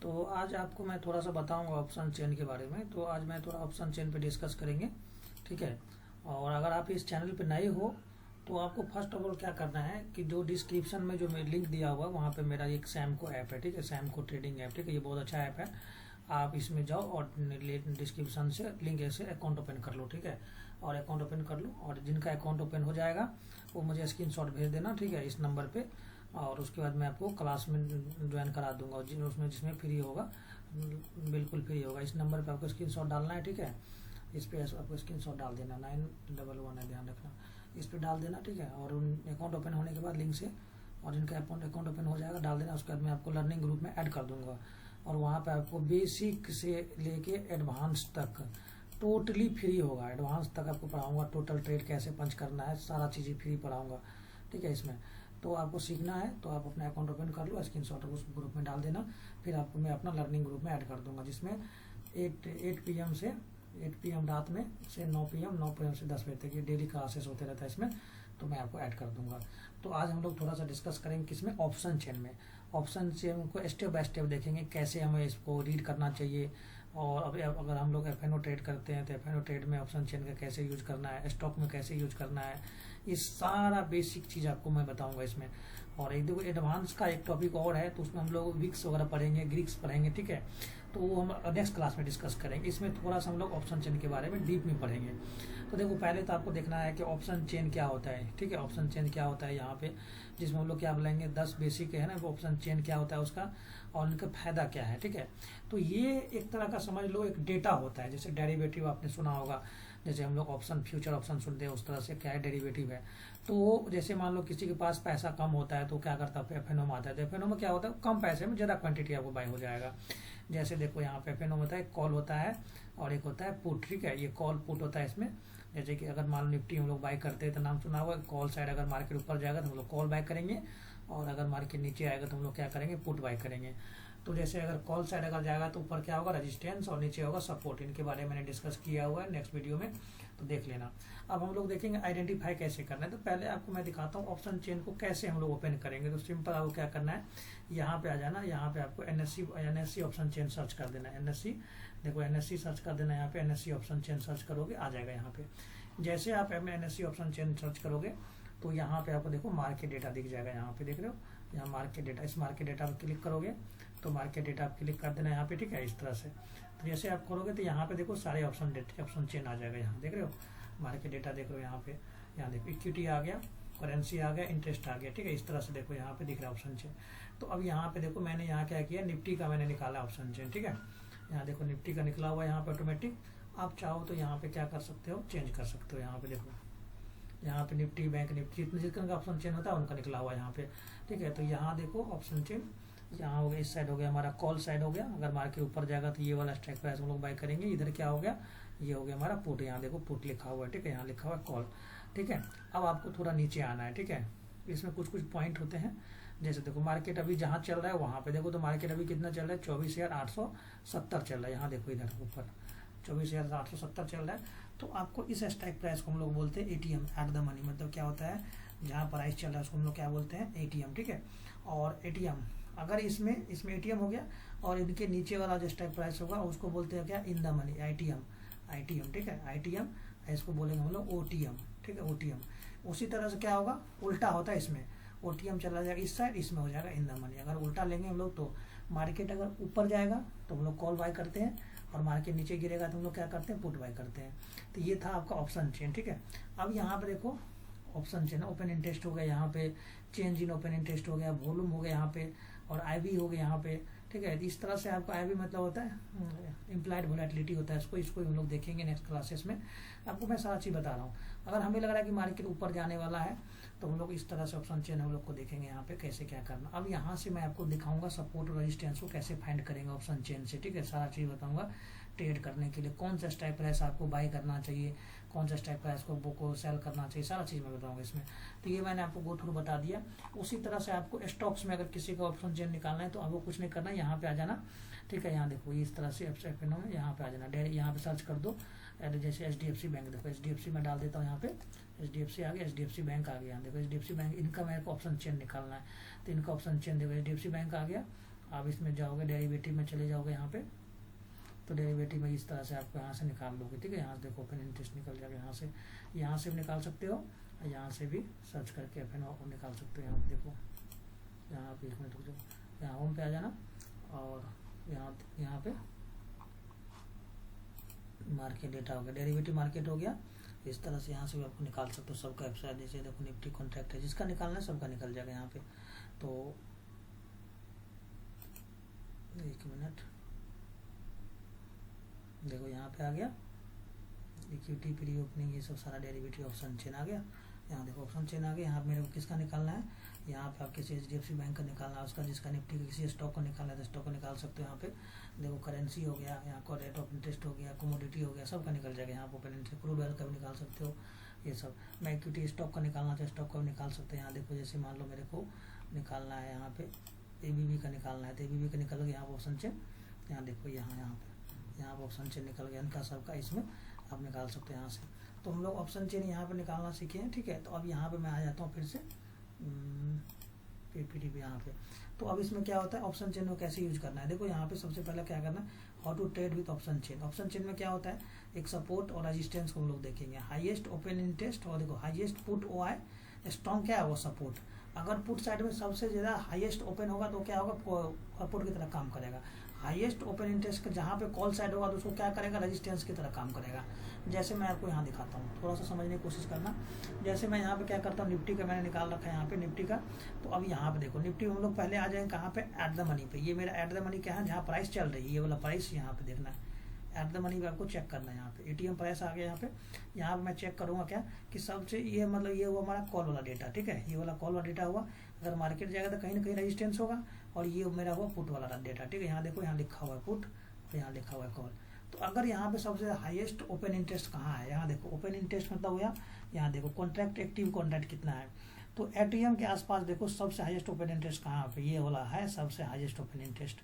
तो आज आपको मैं थोड़ा सा बताऊंगा ऑप्शन चेन के बारे में। तो आज मैं थोड़ा ऑप्शन चेन पे डिस्कस करेंगे, ठीक है। और अगर आप इस चैनल पे नए हो तो आपको फर्स्ट ऑफ ऑल क्या करना है कि जो डिस्क्रिप्शन में जो मैं लिंक दिया हुआ वहाँ पे मेरा एक सैमको ऐप है, ठीक है, सैमको ट्रेडिंग ऐप, ठीक है। ये बहुत अच्छा ऐप है, आप इसमें जाओ और डिस्क्रिप्शन से लिंक ऐसे अकाउंट ओपन कर लो, ठीक है। और अकाउंट ओपन कर लो, और जिनका अकाउंट ओपन हो जाएगा वो मुझे स्क्रीनशॉट भेज देना, ठीक है, इस नंबर पे। और उसके बाद मैं आपको क्लास में ज्वाइन करा दूंगा, और उसमें जिसमें फ्री होगा, बिल्कुल फ्री होगा। इस नंबर पे आपको स्क्रीनशॉट डालना है, ठीक है। इस पे आपको स्क्रीनशॉट डाल देना, 911 है, ध्यान रखना, इस पे डाल देना, ठीक है। और अकाउंट ओपन होने के बाद लिंक से, और जिनका अकाउंट ओपन हो जाएगा डाल देना। उसके बाद मैं आपको लर्निंग ग्रुप में ऐड कर दूंगा, और वहाँ पे आपको बेसिक से लेके एडवांस तक टोटली फ्री होगा। एडवांस तक आपको पढ़ाऊंगा, टोटल ट्रेड कैसे पंच करना है, सारा चीज़ें फ्री पढ़ाऊंगा, ठीक है। इसमें तो आपको सीखना है तो आप अपना अकाउंट ओपन कर लो, स्क्रीनशॉट उस ग्रुप में डाल देना। फिर आपको मैं अपना लर्निंग ग्रुप में ऐड कर दूंगा, जिसमें 8 PM से 8 PM रात में से 9 PM से 10 बजे तक ये डेली क्लासेस होते रहता है इसमें, तो मैं आपको ऐड कर दूंगा। तो आज हम लोग थोड़ा सा डिस्कस करेंगे किसमें, ऑप्शन चेन में। ऑप्शन चेन को स्टेप बाय स्टेप देखेंगे कैसे हमें इसको रीड करना चाहिए। और अब अगर हम लोग FNO ट्रेड करते हैं तो FNO ट्रेड में ऑप्शन चेन का कैसे यूज करना है, स्टॉक में कैसे यूज करना है, ये सारा बेसिक चीज़ आपको मैं बताऊंगा इसमें। और एक देखो एडवांस का एक टॉपिक और है, तो उसमें हम लोग विक्स वगैरह पढ़ेंगे, ग्रीक्स पढ़ेंगे, ठीक है। तो वो हम नेक्स्ट क्लास में डिस्कस करेंगे। इसमें थोड़ा सा हम लोग ऑप्शन चेन के बारे में डीप में पढ़ेंगे। तो देखो पहले तो आपको देखना है कि ऑप्शन चेन क्या होता है, ठीक है। ऑप्शन चेन क्या होता है यहाँ पे, जिसमें हम लोग क्या बोलेंगे 10 बेसिक है ना, वो ऑप्शन चेन क्या होता है उसका, और इनका फायदा क्या है, ठीक है। तो ये एक तरह का समझ लो एक डेटा होता है, जैसे डेरिवेटिव आपने सुना होगा, जैसे हम लोग ऑप्शन फ्यूचर ऑप्शन सुनते हैं, उस तरह से क्या है डेरिवेटिव है। तो जैसे मान लो किसी के पास पैसा कम होता है तो क्या करता है, FNO में आता है। तो FNO में क्या होता है, कम पैसे में ज़्यादा क्वांटिटी आपको बाय हो जाएगा। जैसे देखो यहाँ पे FNO में होता है कॉल होता है और एक होता है पुट, ठीक है। ये कॉल पुट होता है इसमें। जैसे कि अगर मान लो निफ्टी हम लोग बाय करते हैं तो नाम सुना होगा, कॉल साइड अगर मार्केट ऊपर जाएगा तो हम लोग कॉल बाय करेंगे, और अगर मार्केट नीचे आएगा तो हम लोग क्या करेंगे, पुट बाय करेंगे। तो जैसे अगर कॉल साइड अगर जाएगा तो ऊपर क्या होगा, रेजिस्टेंस, और नीचे होगा सपोर्ट। इनके बारे में मैंने डिस्कस किया हुआ है नेक्स्ट वीडियो में, तो देख लेना। अब हम लोग देखेंगे आइडेंटिफाई कैसे करना है। तो पहले आपको मैं दिखाता हूँ ऑप्शन चेन को कैसे हम लोग ओपन करेंगे। तो सिंपल आपको क्या करना है, यहाँ पे आ जाना, यहाँ पे आपको NSE ऑप्शन चेन सर्च कर देना है। NSE देखो, NSE सर्च कर देना है, यहाँ पे NSE ऑप्शन चेन सर्च करोगे आ जाएगा यहाँ पे। जैसे आप NSE ऑप्शन चेन सर्च करोगे तो यहाँ पे आपको देखो मार्केट डेटा दिख जाएगा, यहाँ पे देख रहे हो, यहाँ मार्केट डेटा। इस मार्केट डेटा पर क्लिक करोगे तो मार्केट डेटा आप क्लिक कर देना यहाँ पे, ठीक है, इस तरह से। तो जैसे आप करोगे तो यहाँ पे देखो सारे ऑप्शन चेन आ जाएगा, यहाँ देख रहे हो मार्केट डेटा, देख रहे हो यहाँ पे, यहाँ देखो इक्विटी आ गया, करेंसी आ गया, इंटरेस्ट आ गया, ठीक है, इस तरह से देखो यहाँ पे दिख रहा है ऑप्शन चेन। तो अब यहाँ पे देखो मैंने यहाँ क्या किया, निफ्टी का मैंने निकाला ऑप्शन चेन, ठीक है। यहाँ देखो निफ्टी का निकला हुआ है यहाँ पे ऑटोमेटिक। आप चाहो तो यहाँ पे क्या कर सकते हो, चेंज कर सकते हो। यहाँ पे देखो, यहाँ पे निफ्टी, बैंक निफ्टी, जितने का ऑप्शन चेन होता है उनका निकला हुआ है यहाँ पे, ठीक है। तो यहाँ देखो ऑप्शन चेन यहाँ हो गया, इस साइड हो गया हमारा कॉल साइड हो गया। अगर मार्केट ऊपर जाएगा तो ये वाला स्ट्राइक प्राइस हम लोग बाय करेंगे। इधर क्या हो गया, ये हो गया हमारा पुट, यहाँ देखो पुट लिखा हुआ है, ठीक है, यहाँ लिखा हुआ है कॉल, ठीक है। अब आपको थोड़ा नीचे आना है, ठीक है। इसमें कुछ पॉइंट होते हैं, जैसे देखो मार्केट अभी जहाँ चल रहा है वहाँ पे देखो, तो मार्केट अभी कितना चल रहा है, 24,870 चल रहा है। यहाँ देखो इधर ऊपर 24,870 चल रहा है। तो आपको इस स्ट्राइक प्राइस को हम लोग बोलते हैं ATM, एट द मनी, मतलब क्या होता है, जहाँ प्राइस चल रहा है उसको हम लोग क्या बोलते हैं, ATM, ठीक है। और ATM अगर इसमें ATM हो गया, और इनके नीचे वाला जो स्ट्राइक प्राइस होगा उसको बोलते हैं क्या, इन द मनी, ITM, ठीक है, ITM। इसको बोलेंगे हम लोग OTM, ठीक है, OTM। उसी तरह से क्या होगा, उल्टा होता है इसमें, OTM चला जाएगा इस साइड, इसमें हो जाएगा इन द मनी। अगर उल्टा लेंगे हम लोग तो मार्केट अगर ऊपर जाएगा तो हम लोग कॉल बाय करते हैं, और मार्केट नीचे गिरेगा तो हम लोग क्या करते हैं, पुट बाय करते हैं। तो ये था आपका ऑप्शन चेन, ठीक है। अब यहाँ पे देखो ऑप्शन चेन, ओपन इंटरेस्ट हो गया यहाँ पे, चेंज इन ओपन इंटरेस्ट हो गया, वॉल्यूम हो गया यहाँ पे, और IB हो गया यहाँ पे, ठीक है। इस तरह से आपका IB मतलब होता है इम्प्लाइड वोलेटिलिटी होता है, इसको हम लोग देखेंगे नेक्स्ट क्लासेस में। आपको मैं सारा चीज़ बता रहा हूँ। अगर हमें लग रहा है कि मार्केट ऊपर जाने वाला है तो हम लोग इस तरह से ऑप्शन चेन हम लोग को देखेंगे यहाँ पे कैसे क्या करना। अब यहाँ से मैं आपको दिखाऊंगा सपोर्ट और रेजिस्टेंस को कैसे फाइंड करेंगे ऑप्शन चेन से, ठीक है। सारा चीज़ बताऊंगा ट्रेड करने के लिए, कौन सा स्ट्राइक प्राइस आपको बाय करना चाहिए, कौन सा स्ट्राइक प्राइस को बुक को सेल करना चाहिए, सारा चीज़ मैं बताऊंगा इसमें। तो ये मैंने आपको गो थ्रू बता दिया। उसी तरह से आपको स्टॉक्स में अगर किसी का ऑप्शन चेन निकालना है तो आपको कुछ नहीं करना, यहाँ पे आ जाना, ठीक है। यहाँ देखो इस तरह से FNO में यहाँ पे आ जाना, डायरेक्ट यहाँ पे सर्च कर दो, जैसे HDFC बैंक, देखो HDFC में डाल देता हूँ, यहाँ पे HDFC आ गया, HDFC बैंक आ गया, देखो HDFC बैंक, इनका मेरे को ऑप्शन चेन निकालना है। तो इनका ऑप्शन चेन देखो HDFC बैंक आ गया, आप इसमें जाओगे, डेरिवेटिव में चले जाओगे यहाँ पे, तो डेरिवेटिव में इस तरह से आपको यहाँ से निकाल लोगे, ठीक है। यहाँ से देखो ओपन इंटरेस्ट निकल जाएगा, यहाँ से भी निकाल सकते हो, और यहाँ से भी सर्च करके अपन निकाल सकते हो। यहाँ देखो, यहाँ पे 1 मिनट रुक जाओ, यहाँ होम पे आ जाना, और यहाँ पे मार्केट डेटा हो गया, डेरिवेटिव मार्केट हो गया। इस तरह से यहाँ से भी आपको निकाल सकते हो सबका वेबसाइट। जैसे देखो निफ्टी कॉन्ट्रैक्ट है, जिसका निकालना है सबका निकल जाएगा यहाँ पे। तो 1 मिनट, देखो यहाँ पे आ गया इक्विटी प्री ओपनिंग, ये सब सारा डेरिवेटिव ऑप्शन चेन आ गया। यहाँ देखो ऑप्शन चेन आ गया। यहाँ पे मेरे को किसका निकालना है, यहाँ पे आप किसी HDFC बैंक का निकालना है, उसका जिसका निफ्टी के किसी स्टॉक को निकालना है तो स्टॉक को निकाल सकते हो। यहाँ पे देखो करेंसी हो गया, यहाँ का रेट ऑफ इंटरेस्ट हो गया, कमोडिटी हो गया, सबका निकल जाएगा। यहाँ पे ओपन इंटरेस्ट, क्रूड ऑयल का भी निकाल सकते हो, ये सब। मैं इक्विटी स्टॉक का निकालना तो स्टॉक का भी निकाल सकते हैं। यहाँ देखो जैसे मान लो मेरे को निकालना है यहाँ पे ABB का निकालना है, तो ABB का निकल गया यहाँ पे ऑप्शन चेन। यहाँ देखो यहाँ पे ऑप्शन चेन निकल गया, इनका सबका इसमें आप निकाल सकते हो यहाँ से। तो हम लोग ऑप्शन चेन यहाँ पे निकालना सीखे हैं, ठीक है। तो अब यहाँ पे मैं आ जाता हूँ फिर से PPT पे यहाँ पे। तो अब इसमें क्या होता है, ऑप्शन चेन को कैसे यूज करना है। देखो यहाँ पे सबसे पहले क्या करना है, how to trade with option chain. Option chain में क्या होता है, एक सपोर्ट और रेजिस्टेंस को हम लोग देखेंगे, हाईएस्ट ओपन इंटरेस्ट, और देखो हाईएस्ट पुट OI, स्ट्रॉन्ग क्या है वो सपोर्ट। अगर पुट साइड में सबसे ज़्यादा हाईएस्ट ओपन होगा तो क्या होगा, पुट की तरह काम करेगा। हाईएस्ट ओपन इंटरेस्ट का जहाँ पे कॉल साइड होगा तो उसको क्या करेगा, रेजिस्टेंस की तरह काम करेगा। जैसे मैं आपको यहाँ दिखाता हूँ, थोड़ा सा समझने की कोशिश करना। जैसे मैं यहाँ पे क्या करता हूँ, निफ्टी का मैंने निकाल रखा है यहाँ पे निफ्टी का। तो अब यहाँ पे देखो निफ्टी हम लोग पहले आ जाएंगे कहाँ पे, एट द मनी पे। ये मेरा एट द मनी क्या है, जहाँ प्राइस चल रही है, ये वाला प्राइस यहाँ पे देखना है। एट द मनी पे आपको चेक करना है। यहाँ पे ATM प्राइस आ गया यहाँ पे मैं चेक करूँगा क्या कि सबसे ये मतलब ये हुआ हमारा कॉल वाला डेटा, ठीक है। ये वाला कॉल वाला डेटा हुआ, अगर मार्केट जाएगा तो कहीं ना कहीं रेजिस्टेंस होगा, और ये मेरा हुआ पुट वाला डेटा, ठीक है। यहाँ देखो यहाँ लिखा हुआ है पुट और यहाँ लिखा हुआ है कॉल। तो अगर यहाँ पे सबसे हाईएस्ट ओपन इंटरेस्ट कहाँ है, यहाँ देखो ओपन इंटरेस्ट मतलब हुआ, यहाँ देखो कॉन्ट्रैक्ट, एक्टिव कॉन्ट्रैक्ट कितना है। तो ATM के आसपास देखो सबसे हाईएस्ट ओपन इंटरेस्ट कहाँ पे, ये वाला है सबसे हाईएस्ट ओपन इंटरेस्ट।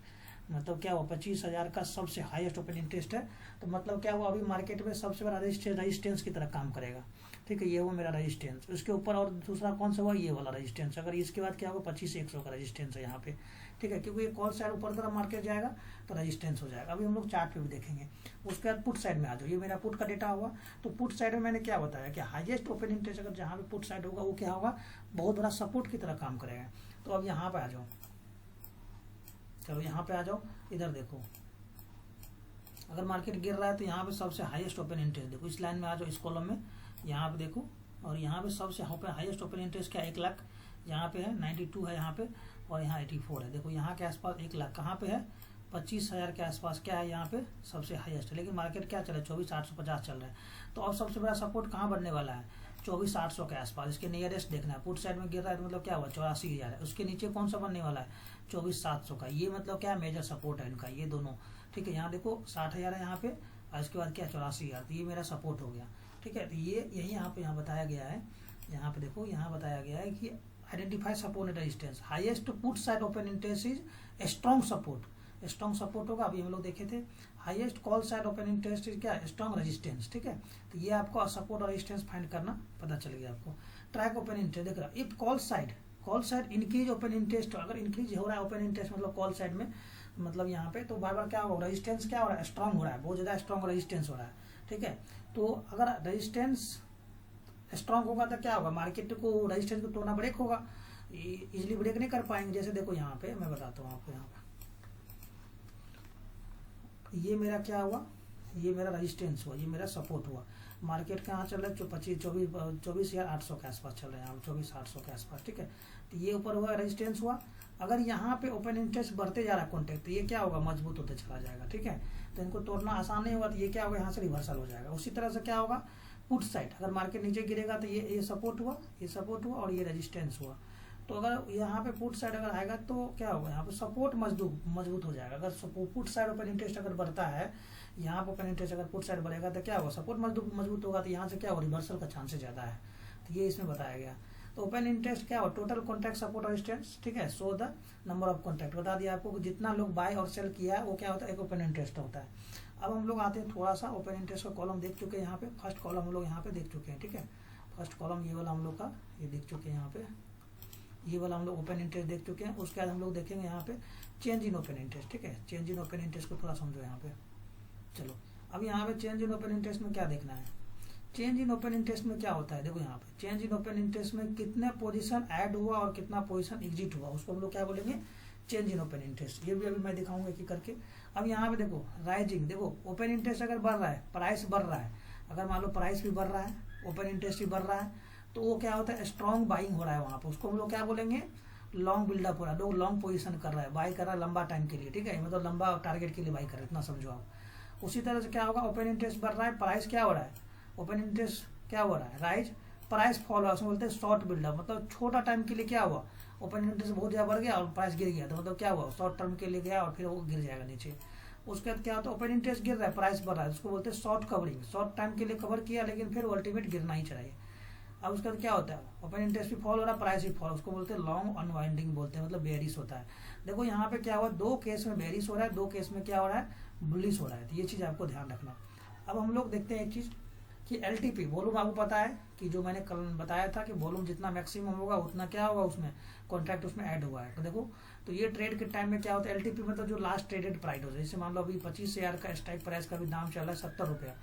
मतलब क्या हुआ, 25,000 का सबसे हाईएस्ट ओपन इंटरेस्ट है। तो मतलब क्या हुआ, अभी मार्केट में सबसे बड़ा रेजिस्टेंस की तरह काम करेगा, ठीक है। ये हुआ मेरा रेजिस्टेंस। उसके ऊपर और दूसरा कौन सा हुआ, ये वाला रेजिस्टेंस। अगर इसके बाद क्या होगा, 25,100 का रेजिस्टेंस है यहाँ पे, ठीक है। क्योंकि ये कॉल साइड ऊपर तरफ मार्केट जाएगा तो रेजिस्टेंस हो जाएगा। अभी हम लोग चार्ट पे भी देखेंगे। उसके बाद पुट साइड में आ जाओ, ये मेरा पुट का डेटा हुआ। तो पुट साइड में मैंने क्या बताया कि हाईएस्ट ओपन इंटरेस्ट अगर जहाँ पे पुट साइड होगा वो क्या होगा, बहुत बड़ा सपोर्ट की तरह काम करेगा। तो अब यहाँ पे आ जाओ, चलो यहाँ पे आ जाओ, इधर देखो अगर मार्केट गिर रहा है तो यहाँ पे सबसे हाईएस्ट ओपन इंटरेस्ट देखो, इस लाइन में आ जाओ, इस कॉलम में यहाँ पे देखो। और यहाँ पे सबसे हाईएस्ट ओपन इंटरेस्ट क्या, 1 लाख यहाँ पे है, 92 है यहाँ पे, और यहाँ 84 है। देखो यहाँ के आसपास 1 लाख कहाँ पे है, 25,000 के आसपास क्या है यहाँ पे सबसे हाईएस्ट है। लेकिन मार्केट क्या चल रहा है, 24,850 चल रहा है। तो अब सबसे बड़ा सपोर्ट कहाँ बनने वाला है, 24,800 के आसपास। इसके नियरेस्ट देखना है, पुट साइड में गिर रहा है तो मतलब क्या हुआ, 84,000 है। उसके नीचे कौन सा बनने वाला है, 24,700 का। ये मतलब क्या मेजर सपोर्ट है इनका, ये दोनों, ठीक है। यहाँ देखो 60,000 है यहाँ पे, और इसके बाद क्या 84,000, तो ये मेरा सपोर्ट हो गया, ठीक है। तो ये यही यहाँ बताया गया है। यहाँ पे देखो यहाँ बताया गया है कि identify support and resistance, highest put side open interest is strong support. Strong support होगा, अभी हम लोग देखे थे। Highest call side open interest is क्या, स्ट्रॉन्ग रेजिस्टेंस, ठीक है। तो ये आपको सपोर्ट और रेजिस्टेंस फाइंड करना पता चल गया आपको। ट्रैक ओपन इंटरेस्ट देख रहा है, if call side increase open interest, अगर इंक्रीज हो रहा है ओपन इंटरेस्ट मतलब कॉल साइड में, मतलब यहाँ पे, तो बार बार क्या हो, रेजिस्टेंस क्या हो रहा है, स्ट्रॉन्ग हो रहा है, बहुत ज्यादा स्ट्रॉन्ग रेजिस्टेंस हो रहा है, ठीक है। तो अगर रेजिस्टेंस स्ट्रॉन्ग होगा तो क्या होगा, मार्केट को रेजिस्टेंस को तोड़ना ब्रेक होगा, इजिली ब्रेक नहीं कर पाएंगे। जैसे देखो यहाँ पे मैं बताता हूँ आपको, यहाँ पे ये मेरा क्या हुआ, ये मेरा रेजिस्टेंस हुआ, ये मेरा सपोर्ट हुआ। मार्केट कहाँ चल रहा है, 24,800 के आसपास चल रहा है, 24,800 के आसपास, ठीक है। तो ये ऊपर हुआ, रेजिस्टेंस हुआ। अगर यहाँ पे ओपन इंटरेस्ट बढ़ते जा रहा है कॉन्ट्रैक्ट, तो ये क्या होगा, मजबूत होते चला जाएगा, ठीक है। तो इनको तोड़ना आसान नहीं होगा, तो ये क्या होगा, यहाँ से रिवर्सल हो जाएगा। उसी तरह से क्या होगा, पुट साइड अगर मार्केट नीचे गिरेगा तो ये सपोर्ट हुआ, ये सपोर्ट हुआ, और ये रेजिस्टेंस हुआ। तो अगर यहाँ पे पुट साइड अगर आएगा तो क्या होगा, यहाँ पे सपोर्ट मजबूत हो जाएगा। अगर पुट साइड ओपन इंटरेस्ट अगर बढ़ता है, यहाँ पे ओपन इंटरेस्ट अगर पुट साइड बढ़ेगा तो क्या होगा, सपोर्ट मजबूत होगा, तो यहाँ से क्या होगा, रिवर्सल का चांसेस ज्यादा है। तो ये इसमें बताया गया। तो ओपन इंटरेस्ट क्या हो, टोटल कॉन्ट्रैक्ट सपोर्ट और रेजिस्टेंस, ठीक है। So the number of contract बता दिया आपको, जितना लोग बाय और सेल किया है वो क्या होता है, एक ओपन इंटरेस्ट होता है। अब हम लोग आते हैं थोड़ा सा, ओपन इंटरेस्ट का कॉलम देख चुके हैं यहाँ पे, फर्स्ट कॉलम हम लोग यहाँ पे देख चुके हैं, ठीक है। फर्स्ट कॉलम ये वाला हम लोग का ये देख चुके हैं यहाँ पे, ये वाला हम लोग ओपन इंटरेस्ट देख चुके हैं। उसके बाद हम लोग देखेंगे यहाँ पे चेंज इन ओपन इंटरेस्ट, ठीक है। चेंज इन ओपन इंटरेस्ट को थोड़ा समझो यहाँ पे। चलो अब यहाँ पे चेंज इन ओपन इंटरेस्ट में क्या देखना है, चेंज इन ओपन इंटरेस्ट में क्या होता है, देखो यहाँ पे चेंज इन ओपन इंटरेस्ट में कितने पोजीशन ऐड हुआ और कितना पोजीशन एग्जिट हुआ, उसको हम लोग क्या बोलेंगे, चेंज इन ओपन इंटरेस्ट। ये भी अभी मैं दिखाऊंगा कि करके। अब यहाँ पे देखो राइजिंग, देखो ओपन इंटरेस्ट अगर बढ़ रहा है, प्राइस बढ़ रहा है, अगर मान लो प्राइस भी बढ़ रहा है, ओपन इंटरेस्ट भी बढ़ रहा है, तो वो क्या होता है, स्ट्रॉन्ग बाइंग हो रहा है वहाँ पे, उसको हम लोग क्या बोलेंगे, लॉन्ग बिल्डअप हो रहा है, लोग लॉन्ग पोजीशन कर रहा है, बाई कर रहा है लंबा टाइम के लिए, ठीक है, मतलब लंबा टारगेट के लिए बाई कर रहा है, इतना समझो आप। उसी तरह से क्या होगा, ओपन इंटरेस्ट बढ़ रहा है, प्राइस क्या हो रहा है, ओपन इंटरेस्ट क्या हो रहा है, राइज, प्राइस फॉल हो रहा है, उसमें बोलते हैं शॉर्ट बिल्डअप, मतलब छोटा टाइम के लिए क्या हुआ, ओपन इंटरेस्ट बहुत ज्यादा बढ़ गया और प्राइस गिर गया, तो मतलब क्या हुआ, शॉर्ट टर्म के लिए गया और फिर वो गिर जाएगा नीचे। उसके बाद क्या होता है, ओपन इंटरेस्ट गिर रहा है, प्राइस बढ़ रहा है, उसको बोलते हैं शॉर्ट कवरिंग, शॉर्ट टाइम के लिए कवर किया लेकिन फिर अल्टीमेट गिरना ही चाहिए। अब उसके बाद क्या होता है, ओपन इंटरेस्ट भी फॉल हो रहा है, प्राइस भी फॉल, उसको बोलते हैं लॉन्ग अनवाइंडिंग बोलते हैं, मतलब बेरिश होता है। देखो यहाँ पे क्या हुआ, दो केस में बेरिश हो रहा है, दो केस में क्या हो रहा है, बुलिश हो रहा है, तो ये चीज आपको ध्यान रखना। अब हम लोग देखते हैं एक चीज कि एलटीपी वॉल्यूम, आपको पता है कि जो मैंने कल बताया था कि वॉल्यूम जितना मैक्सिमम होगा उतना क्या होगा, उसमें कॉन्ट्रैक्ट उसमें ऐड हुआ है। तो देखो, तो ये ट्रेड के टाइम में क्या होता है, एलटीपी मतलब जो लास्ट ट्रेडेड प्राइस हो, जैसे मान लो अभी 25,000 का स्ट्राइक प्राइस का भी दाम चल रहा है 70 रुपया,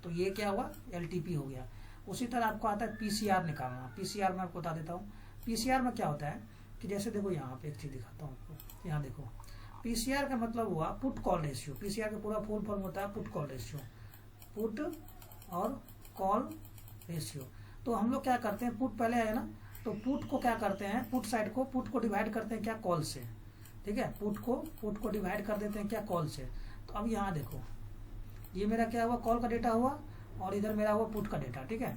तो ये क्या हुआ, एलटीपी हो गया। उसी तरह आपको आता है पीसीआर निकालना, पीसीआर में आपको बता देता हूँ। पीसीआर में क्या होता है कि जैसे देखो यहाँ पे एक चीज दिखाता हूँ आपको, यहाँ देखो पीसीआर का मतलब हुआ पुट कॉल रेशियो, पीसीआर का पूरा फुल फॉर्म होता है पुट कॉल रेशियो, पुट और कॉल रेशियो। तो हम लोग क्या करते हैं, पुट पहले है ना, तो पुट को क्या करते हैं, पुट साइड को, पुट को डिवाइड करते हैं क्या, कॉल से, ठीक है, पुट को डिवाइड कर देते हैं क्या, कॉल से। तो अब यहाँ देखो, ये मेरा क्या हुआ, कॉल का डेटा हुआ और इधर मेरा हुआ पुट का डेटा, ठीक है।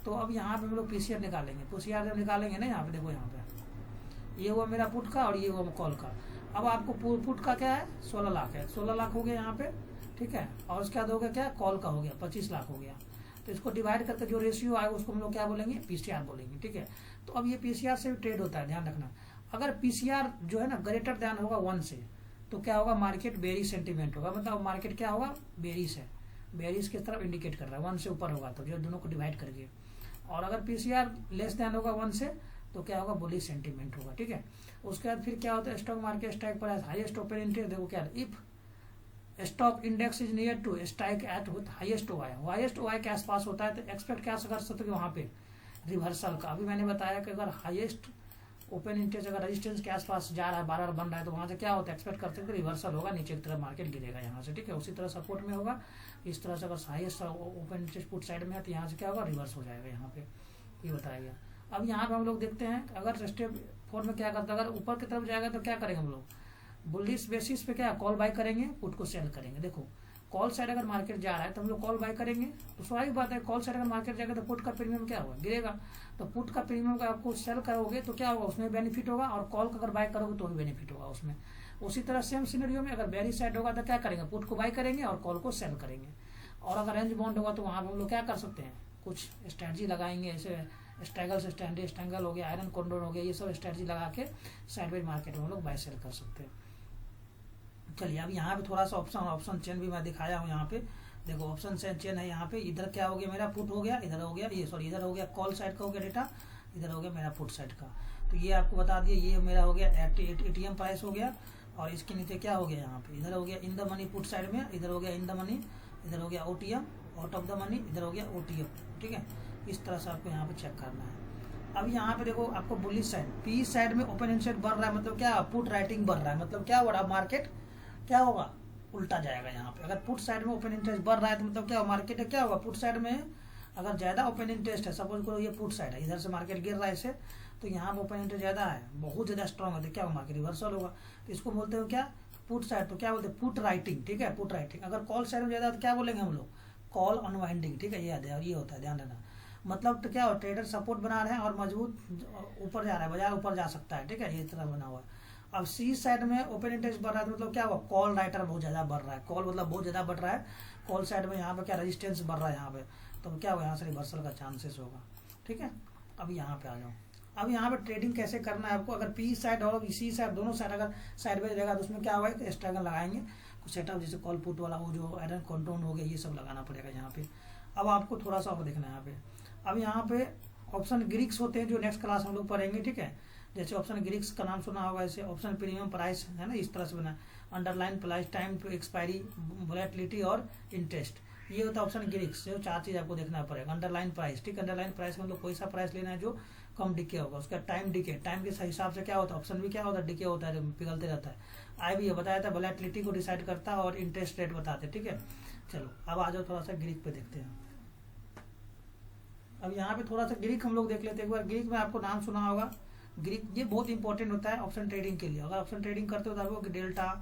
तो अब यहाँ पे हम लोग पीसीआर निकालेंगे, पीसीआर जब निकालेंगे ना, यहाँ पे देखो, यहाँ पे ये हुआ मेरा पुट का और ये हुआ कॉल का। अब आपको पुट का क्या है, 16 लाख है, 16 लाख हो गया यहाँ पे, ठीक है, और उसके बाद हो गया क्या, कॉल का हो गया 25 लाख हो गया। तो इसको डिवाइड करके जो रेशियो आएगा उसको हम लोग क्या बोलेंगे, पीसीआर बोलेंगे, ठीक है। तो अब ये पीसीआर से भी ट्रेड होता है, ध्यान रखना। अगर पीसीआर जो है ना ग्रेटर दैन होगा 1 से, तो क्या होगा, मार्केट बेरिश सेंटीमेंट होगा, मतलब मार्केट क्या होगा, बेरिश है, बेरिश की तरफ इंडिकेट कर रहा है, 1 से ऊपर होगा तो, जो दोनों को डिवाइड करके। और अगर पीसीआर लेस दैन होगा 1 से, तो क्या होगा, बुलिश सेंटीमेंट होगा, ठीक है। उसके बाद फिर क्या होता है, stock market strike price, highest open interest, देखो क्या, if stock index is near to strike at highest OI, highest OI के आसपास होता है, तो एक्सपेक्ट क्या कर सकते हो वहां पे, रिवर्सल का। अभी मैंने बताया कि अगर हाईएस्ट ओपन इंटरेस्ट अगर रेजिस्टेंस के आसपास जा रहा है, 12 बन रहा है, तो वहां से क्या होता है, एक्सपेक्ट करते हैं कि रिवर्सल होगा, नीचे की तरफ मार्केट गिरेगा यहाँ से, ठीक है। उसी तरह सपोर्ट में होगा, इस तरह से अगर highest open interest put side में है, तो यहाँ से क्या होगा, रिवर्स हो जाएगा यहाँ पे, ये बताया गया। अब यहाँ पे हम लोग देखते हैं अगर स्टेप 4 में क्या करता है, अगर ऊपर की तरफ जाएगा तो क्या करेंगे हम लोग, बुलिश बेसिस पे क्या कॉल बाय करेंगे, पुट को सेल करेंगे। देखो कॉल साइड अगर मार्केट जा रहा है तो हम लोग कॉल बाय करेंगे, तो स्वाभाविक बात है, कॉल साइड अगर मार्केट जाएगा तो पुट का प्रीमियम क्या होगा, गिरेगा। तो पुट का प्रीमियम का आपको सेल करोगे तो क्या होगा, उसमें बेनिफिट होगा, और कॉल का अगर बाय करोगे तो भी बेनिफिट होगा उसमें। उसी तरह सेम सिनेरियो में अगर बेरिश साइड होगा तो क्या करेंगे, पुट को बाय करेंगे और कॉल को सेल करेंगे। और अगर रेंज बाउंड होगा तो वहां पर हम लोग क्या कर सकते हैं, कुछ स्ट्रेटजी लगाएंगे, ऐसे स्ट्रैंगल हो गया, आयरन कॉन्डोर हो गया, ये सब स्ट्रेटजी लगा के साइडवेज मार्केट में हम लोग बाय सेल कर सकते हैं। चलिए अब यहाँ पे थोड़ा सा ऑप्शन चेन भी मैं दिखाया हूँ। यहाँ पे देखो ऑप्शन चेन है, यहाँ पे इधर क्या हो गया, मेरा पुट हो गया, इधर हो गया, ये सॉरी इधर हो गया कॉल साइड का हो गया डेटा, इधर हो गया मेरा पुट साइड का। तो ये आपको बता दिए, ये मेरा हो गया एटीएम प्राइस हो गया, और इसके नीचे क्या हो गया, यहाँ पे इधर हो गया in the money put side में, इधर हो गया इन द मनी, इधर हो गया OTM out of the money, इधर हो गया ओटीएम, ठीक है। इस तरह से आपको यहाँ पे चेक करना है। अब यहाँ पे देखो आपको बुलिश साइड, पी साइड में ओपन इंटरेस्ट बढ़ रहा है, मतलब क्या, पुट राइटिंग बढ़ रहा है, मतलब क्या हो रहा है, मार्केट क्या होगा, उल्टा जाएगा यहाँ पे। अगर पुट साइड में ओपन इंटरेस्ट बढ़ रहा है तो मतलब क्या मार्केट क्या होगा, पुट साइड में अगर ज्यादा ओपन इंटरेस्ट है, सपोज करो ये पुट साइड है, इधर से मार्केट गिर रहा है इसे, तो यहाँ पे ओपन इंटरेस्ट ज्यादा है, बहुत ज्यादा स्ट्रॉन्ग है, तो क्या होगा, मार्केट रिवर्सल होगा। तो इसको बोलते हो क्या, पुट साइड, तो क्या बोलते हैं, पुट राइटिंग, ठीक है, पुट राइटिंग। अगर कॉल साइड में ज्यादा तो क्या बोलेंगे हम लोग, कॉल अनवाइंडिंग, ठीक है, ये होता है, ध्यान देना। मतलब तो क्या हो, ट्रेडर सपोर्ट बना रहे हैं और मजबूत ऊपर जा रहा है, बाजार ऊपर जा सकता है, ठीक है, ये तरह बना हुआ। अब सी साइड में ओपन इंटरेस्ट बढ़ रहा है तो मतलब क्या हुआ, कॉल राइटर बहुत ज्यादा बढ़ रहा है, कॉल मतलब बहुत ज्यादा बढ़ रहा है, कॉल साइड में यहाँ पे क्या रेजिस्टेंस बढ़ रहा है यहाँ पे, तो क्या होगा, यहाँ से रिवर्सल का चांसेस होगा, ठीक है। अब यहाँ पे आ जाओ, अब यहाँ पे ट्रेडिंग कैसे करना है आपको, अगर पी साइड और सी साइड दोनों साइड अगर साइड में रहेगा तो उसमें क्या होगा, स्ट्रगल लगाएंगे कुछ सेटअप, जैसे कॉल पुट वाला वो जो आयरन कंट्रोल हो गया, ये सब लगाना पड़ेगा यहाँ पे। अब आपको थोड़ा सा और देखना है यहाँ पे, अब यहाँ पे ऑप्शन ग्रीक्स होते हैं जो नेक्स्ट क्लास हम लोग पढ़ेंगे, ठीक है। जैसे ऑप्शन ग्रीक्स का नाम सुना होगा, ऐसे ऑप्शन प्रीमियम प्राइस है ना, इस तरह से बना, underline price, time to expiry, volatility और इंटरेस्ट, ये होता है ऑप्शन ग्रीक्स। जो 4 चीज आपको देखना पड़ेगा। अंडरलाइन प्राइस, ठीक, अंडरलाइन प्राइस का मतलब कोई सा प्राइस लेना है जो कम डिके होगा। उसका टाइम डिके, टाइम के हिसाब से क्या होता है, ऑप्शन भी क्या होता है, डिके होता है, जो पिघलते रहता है। आई भी बताया था, वोलेटिलिटी को डिसाइड करता है और इंटरेस्ट रेट बताते, ठीक है। चलो अब आ जाओ थोड़ा सा ग्रीक पे देखते हैं। अब यहाँ पे थोड़ा सा ग्रीक हम लोग देख लेते हैं एक बार। ग्रीक में आपको नाम सुना होगा, ग्रीक ये बहुत इंपॉर्टेंट होता है ऑप्शन ट्रेडिंग के लिए। अगर ऑप्शन ट्रेडिंग करते हो तो आपको डेल्टा,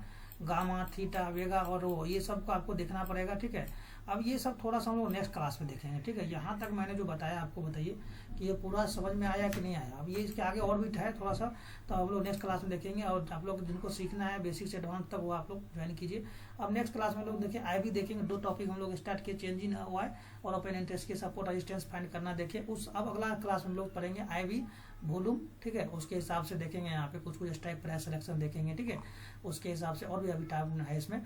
गामा, थीटा, वेगा और वो ये सब को आपको देखना पड़ेगा, ठीक है। अब ये सब थोड़ा सा हम लोग नेक्स्ट क्लास में देखेंगे, ठीक है। यहाँ तक मैंने जो बताया आपको बताइए कि ये पूरा समझ में आया कि नहीं आया। अब ये इसके आगे और भी है थोड़ा सा, तो हम लोग नेक्स्ट क्लास में देखेंगे। और आप लोग जिनको सीखना है बेसिक से एडवांस तक, वो आप लोग ज्वाइन कीजिए। अब नेक्स्ट क्लास में लोग देखिए आई भी देखेंगे। 2 टॉपिक हम लोग स्टार्ट किए, चेंज इन वाई और ओपन इंटरेस्ट के सपोर्ट रेजिस्टेंस फाइंड करना देखे उस। अब अगला क्लास में हम लोग पढ़ेंगे आई भी वॉल्यूम, ठीक है। उसके हिसाब से देखेंगे, यहाँ पे कुछ स्ट्राइक प्राइस सिलेक्शन देखेंगे, ठीक है। उसके हिसाब से और भी अभी टाइम है इसमें।